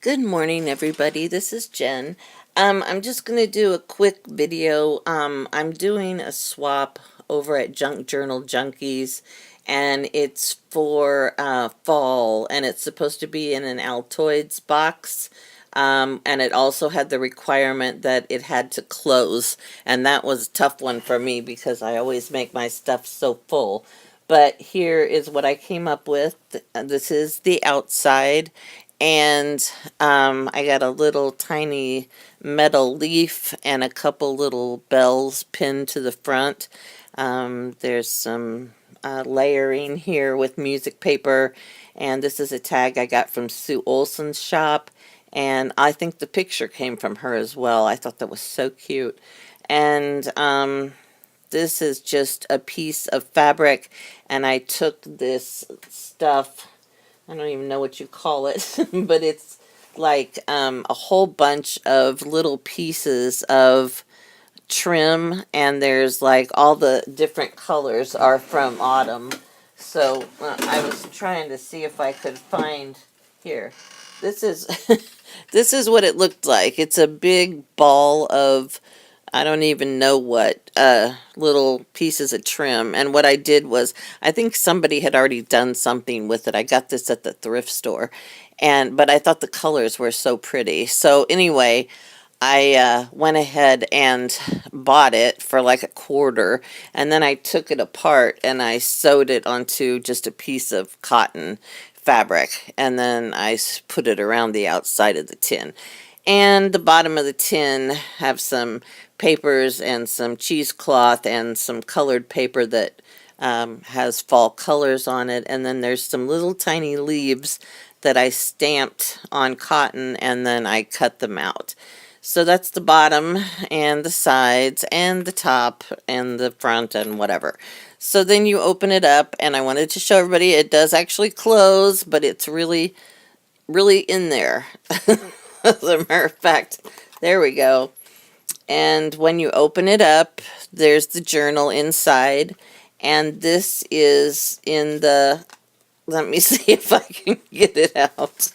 Good morning, everybody. This is Jen. I'm just going to do a quick video. I'm doing a swap over at Junk Journal Junkies, and it's for fall, and it's supposed to be in an Altoids box. And it also had the requirement that it had to close, and that was a tough one for me because I always make my stuff so full. But here is what I came up with. This is the outside, and I got a little tiny metal leaf and a couple little bells pinned to the front. There's some layering here with music paper, and this is a tag I got from Sue Olson's shop, and I think the picture came from her as well. I thought that was so cute. And this is just a piece of fabric, and I took this stuff, I don't even know what you call it, but it's like a whole bunch of little pieces of trim, and there's like all the different colors are from autumn. So I was trying to see if I could find here. This is this is what it looked like. It's a big ball of, I don't even know what, little pieces of trim. And what I did was, I think somebody had already done something with it. I got this at the thrift store, but I thought the colors were so pretty. So anyway, I went ahead and bought it for like a quarter, and then I took it apart and I sewed it onto just a piece of cotton fabric, and then I put it around the outside of the tin. And the bottom of the tin have some papers and some cheesecloth and some colored paper that has fall colors on it. And then there's some little tiny leaves that I stamped on cotton, and then I cut them out. So that's the bottom and the sides and the top and the front and whatever. So then you open it up, and I wanted to show everybody it does actually close, but it's really, really in there. As a matter of fact, there we go. And when you open it up, there's the journal inside. And this is in the, let me see if I can get it out.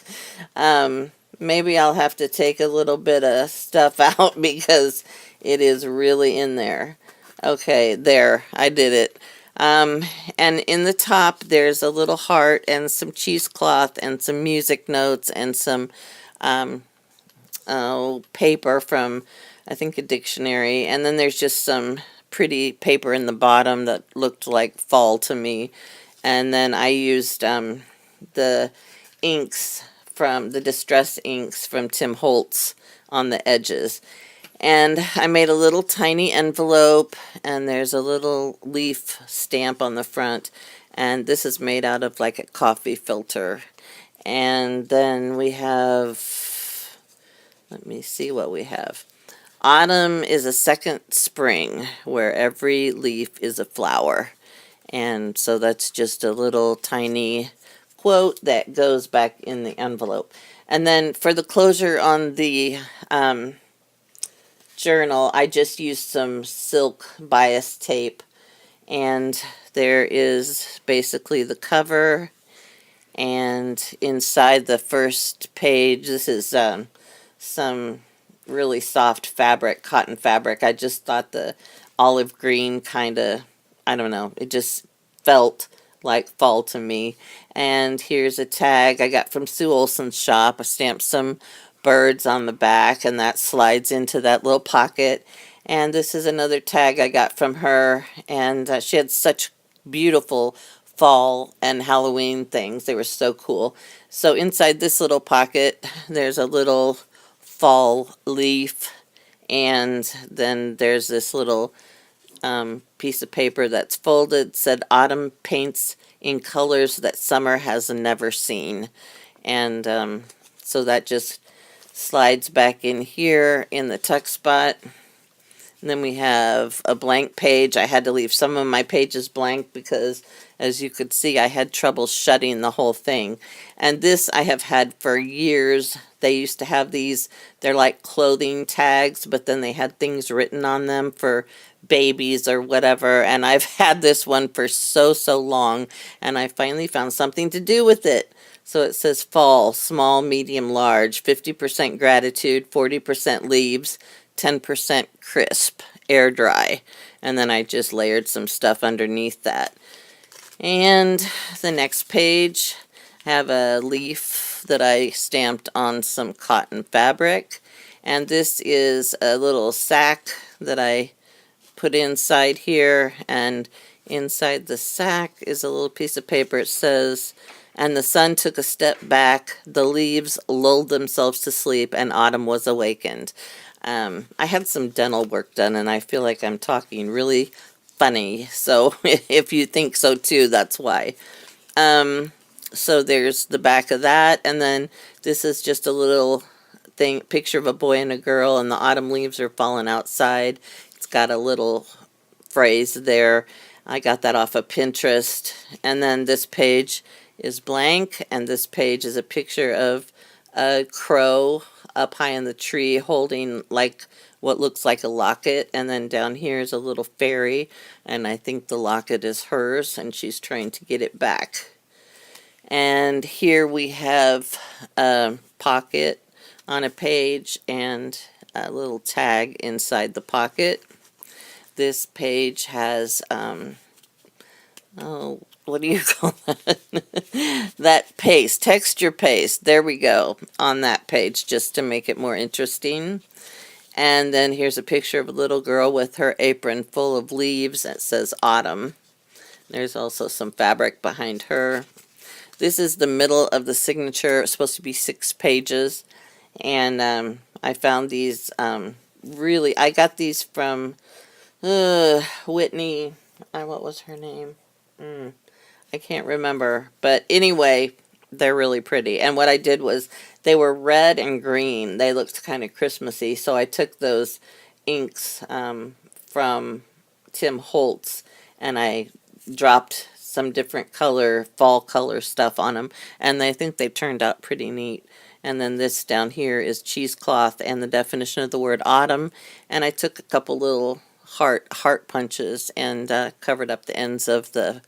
Maybe I'll have to take a little bit of stuff out because it is really in there. Okay, there, I did it. And in the top, there's a little heart and some cheesecloth and some music notes and some paper from, I think, a dictionary. And then there's just some pretty paper in the bottom that looked like fall to me. And then I used the inks from the distress inks from Tim Holtz on the edges. And I made a little tiny envelope, and there's a little leaf stamp on the front. And this is made out of like a coffee filter. And then we have, let me see what we have. Autumn is a second spring where every leaf is a flower. And so that's just a little tiny quote that goes back in the envelope. And then for the closure on the journal, I just used some silk bias tape. And there is basically the cover. And inside the first page, this is some really soft fabric, cotton fabric. I just thought the olive green kind of, I don't know, it just felt like fall to me. And here's a tag I got from Sue Olson's shop. I stamped some birds on the back, and that slides into that little pocket. And this is another tag I got from her, and she had such beautiful fall and Halloween things. They were so cool. So inside this little pocket, there's a little fall leaf, and then there's this little piece of paper that's folded, said autumn paints in colors that summer has never seen. And so that just slides back in here in the tuck spot. And then we have a blank page. I had to leave some of my pages blank because, as you could see, I had trouble shutting the whole thing. And this I have had for years. They used to have these, they're like clothing tags, but then they had things written on them for babies or whatever. And I've had this one for so long, and I finally found something to do with it. So it says fall, small, medium, large, 50% gratitude, 40% leaves, 10% crisp, air dry. And then I just layered some stuff underneath that. And the next page, I have a leaf that I stamped on some cotton fabric. And this is a little sack that I put inside here, and inside the sack is a little piece of paper. It says, and the sun took a step back, the leaves lulled themselves to sleep, and autumn was awakened. I had some dental work done, and I feel like I'm talking really funny, so if you think so too, that's why. So there's the back of that, and then this is just a little picture of a boy and a girl, and the autumn leaves are falling outside. It's got a little phrase there. I got that off of Pinterest. And then this page is blank, and this page is a picture of a crow up high in the tree holding like what looks like a locket, and then down here is a little fairy, and I think the locket is hers, and she's trying to get it back. And here we have a pocket on a page and a little tag inside the pocket. This page has, oh, what do you call that? That paste, texture paste. There we go, on that page, just to make it more interesting. And then here's a picture of a little girl with her apron full of leaves that says autumn. There's also some fabric behind her. This is the middle of the signature. It's supposed to be 6 pages. And I found these really, I got these from Whitney, what was her name? I can't remember. But anyway, they're really pretty. And what I did was, they were red and green. They looked kind of Christmassy. So I took those inks from Tim Holtz, and I dropped some different color, fall color stuff on them, and I think they've turned out pretty neat. And then this down here is cheesecloth and the definition of the word autumn, and I took a couple little heart punches and covered up the ends of the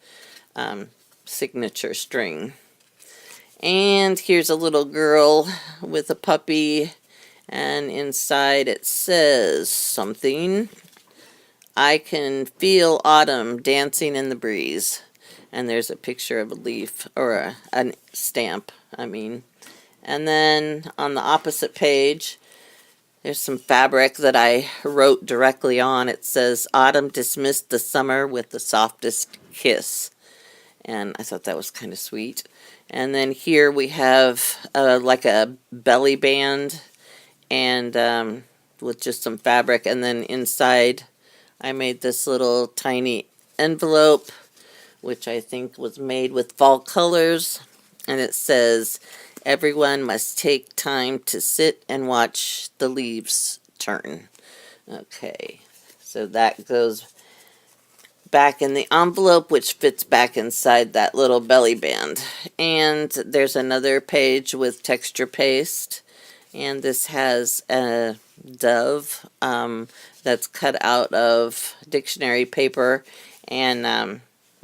signature string. And here's a little girl with a puppy, and inside it says something. I can feel autumn dancing in the breeze. And there's a picture of a leaf, or a stamp, I mean. And then on the opposite page, there's some fabric that I wrote directly on. It says, autumn dismissed the summer with the softest kiss. And I thought that was kind of sweet. And then here we have like a belly band, and with just some fabric. And then inside, I made this little tiny envelope, which I think was made with fall colors, and it says, everyone must take time to sit and watch the leaves turn. Okay, so that goes back in the envelope, which fits back inside that little belly band. And there's another page with texture paste, and this has a dove that's cut out of dictionary paper, and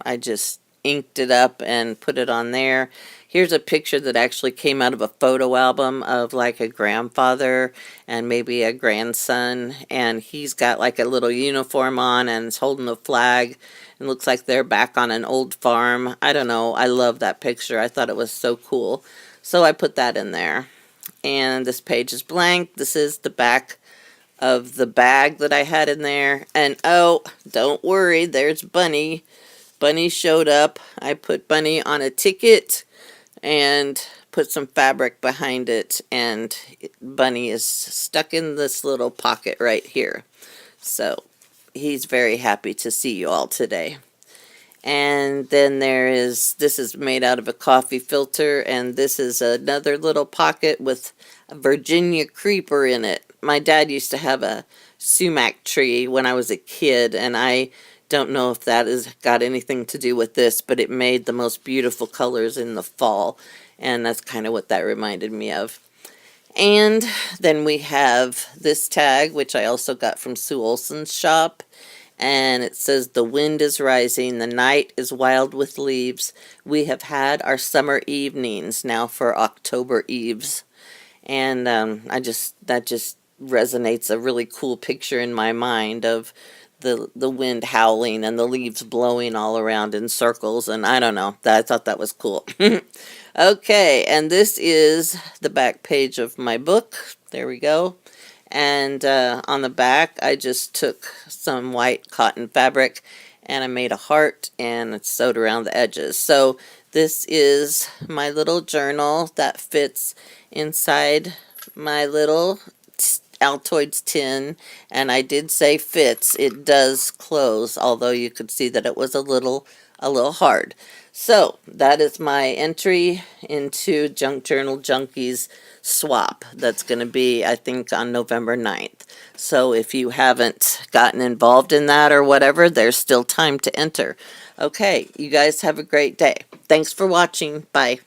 I just inked it up and put it on there. Here's a picture that actually came out of a photo album of like a grandfather and maybe a grandson, and he's got like a little uniform on and is holding a flag, and looks like they're back on an old farm. I don't know, I love that picture. I thought it was so cool, so I put that in there. And this page is blank. This is the back of the bag that I had in there, and oh, don't worry, there's Bunny. Bunny showed up. I put Bunny on a ticket and put some fabric behind it, and Bunny is stuck in this little pocket right here. So he's very happy to see you all today. And then this is made out of a coffee filter, and this is another little pocket with a Virginia creeper in it. My dad used to have a sumac tree when I was a kid, and I don't know if that has got anything to do with this, but it made the most beautiful colors in the fall, and that's kind of what that reminded me of. And then we have this tag, which I also got from Sue Olson's shop, and it says, "The wind is rising, the night is wild with leaves. We have had our summer evenings, now for October eves." And that just resonates a really cool picture in my mind of the wind howling and the leaves blowing all around in circles, and I don't know, I thought that was cool. Okay, and this is the back page of my book. There we go. And on the back, I just took some white cotton fabric and I made a heart and it's sewed around the edges. So this is my little journal that fits inside my little Altoids tin, and I did say fits. It does close, although you could see that it was a little hard. So that is my entry into Junk Journal Junkies swap. That's going to be, I think, on November 9th. So if you haven't gotten involved in that or whatever, there's still time to enter. Okay, you guys have a great day. Thanks for watching. Bye.